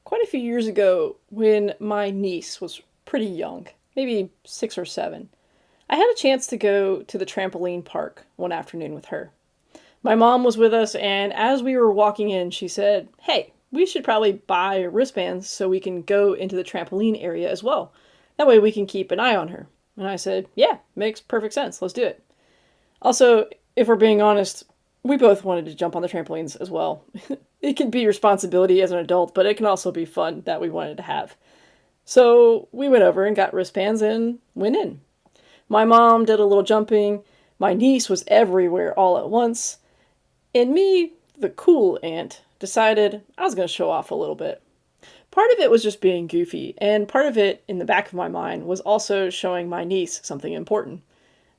quite a few years ago when my niece was pretty young, maybe 6 or 7. I had a chance to go to the trampoline park one afternoon with her. My mom was with us, and as we were walking in, she said, "Hey, we should probably buy wristbands so we can go into the trampoline area as well. That way we can keep an eye on her." And I said, "Yeah, makes perfect sense. Let's do it." Also, if we're being honest, we both wanted to jump on the trampolines as well. It can be responsibility as an adult, but it can also be fun that we wanted to have. So we went over and got wristbands and went in. My mom did a little jumping, my niece was everywhere all at once, and me, the cool aunt, decided I was going to show off a little bit. Part of it was just being goofy, and part of it, in the back of my mind, was also showing my niece something important.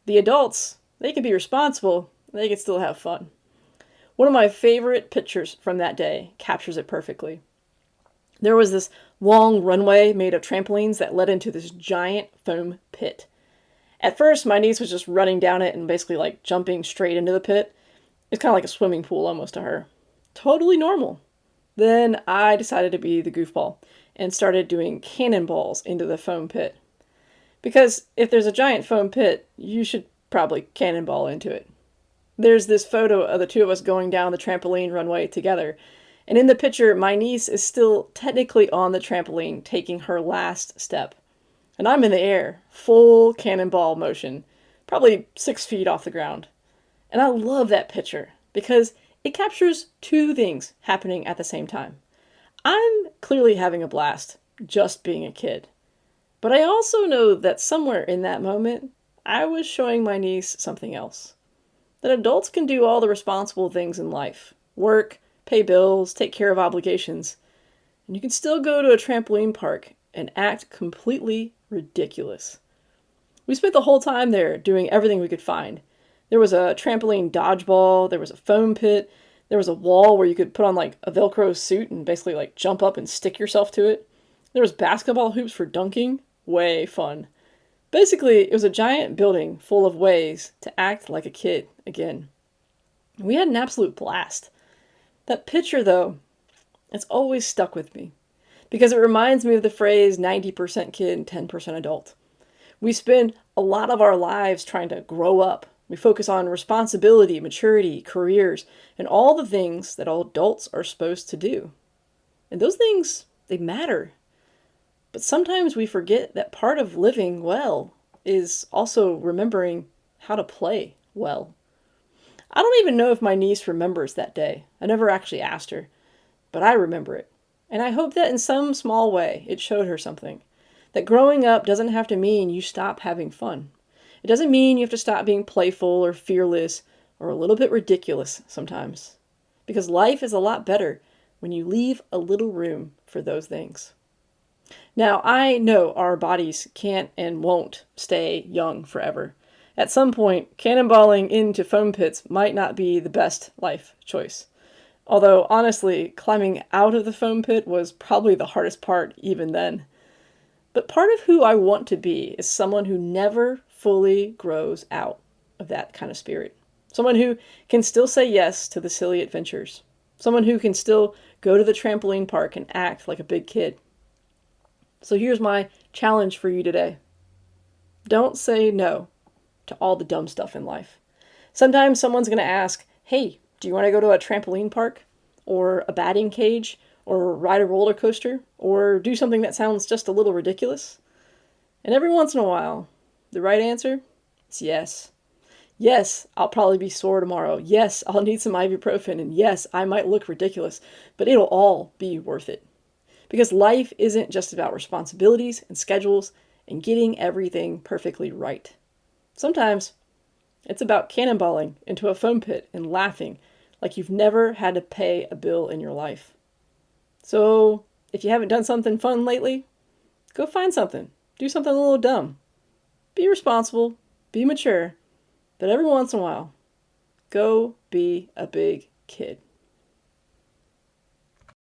The adults, they can be responsible, they can still have fun. One of my favorite pictures from that day captures it perfectly. There was this long runway made of trampolines that led into this giant foam pit. At first, my niece was just running down it and basically like jumping straight into the pit. It's kind of like a swimming pool almost to her. Totally normal. Then I decided to be the goofball and started doing cannonballs into the foam pit. Because if there's a giant foam pit, you should probably cannonball into it. There's this photo of the two of us going down the trampoline runway together. And in the picture, my niece is still technically on the trampoline, taking her last step. And I'm in the air, full cannonball motion, probably 6 feet off the ground. And I love that picture because it captures two things happening at the same time. I'm clearly having a blast, just being a kid. But I also know that somewhere in that moment, I was showing my niece something else. That adults can do all the responsible things in life. Work, pay bills, take care of obligations. And you can still go to a trampoline park and act completely ridiculous. We spent the whole time there doing everything we could find. There was a trampoline dodgeball, there was a foam pit, there was a wall where you could put on like a Velcro suit and basically like jump up and stick yourself to it. There was basketball hoops for dunking. Way fun. Basically, it was a giant building full of ways to act like a kid again. We had an absolute blast. That picture, though, it's always stuck with me because it reminds me of the phrase 90% kid and 10% adult. We spend a lot of our lives trying to grow up. We focus on responsibility, maturity, careers, and all the things that all adults are supposed to do. And those things, they matter. But sometimes we forget that part of living well is also remembering how to play well. I don't even know if my niece remembers that day. I never actually asked her, but I remember it. And I hope that in some small way it showed her something. That growing up doesn't have to mean you stop having fun. It doesn't mean you have to stop being playful or fearless or a little bit ridiculous sometimes. Because life is a lot better when you leave a little room for those things. Now, I know our bodies can't and won't stay young forever. At some point, cannonballing into foam pits might not be the best life choice. Although, honestly, climbing out of the foam pit was probably the hardest part even then. But part of who I want to be is someone who never fully grows out of that kind of spirit. Someone who can still say yes to the silly adventures. Someone who can still go to the trampoline park and act like a big kid. So here's my challenge for you today. Don't say no to all the dumb stuff in life. Sometimes someone's going to ask, "Hey, do you want to go to a trampoline park? Or a batting cage? Or ride a roller coaster? Or do something that sounds just a little ridiculous?" And every once in a while, the right answer is yes. Yes, I'll probably be sore tomorrow. Yes, I'll need some ibuprofen. And yes, I might look ridiculous, but it'll all be worth it. Because life isn't just about responsibilities and schedules and getting everything perfectly right. Sometimes it's about cannonballing into a foam pit and laughing like you've never had to pay a bill in your life. So if you haven't done something fun lately, go find something. Do something a little dumb. Be responsible, be mature, but every once in a while, go be a big kid.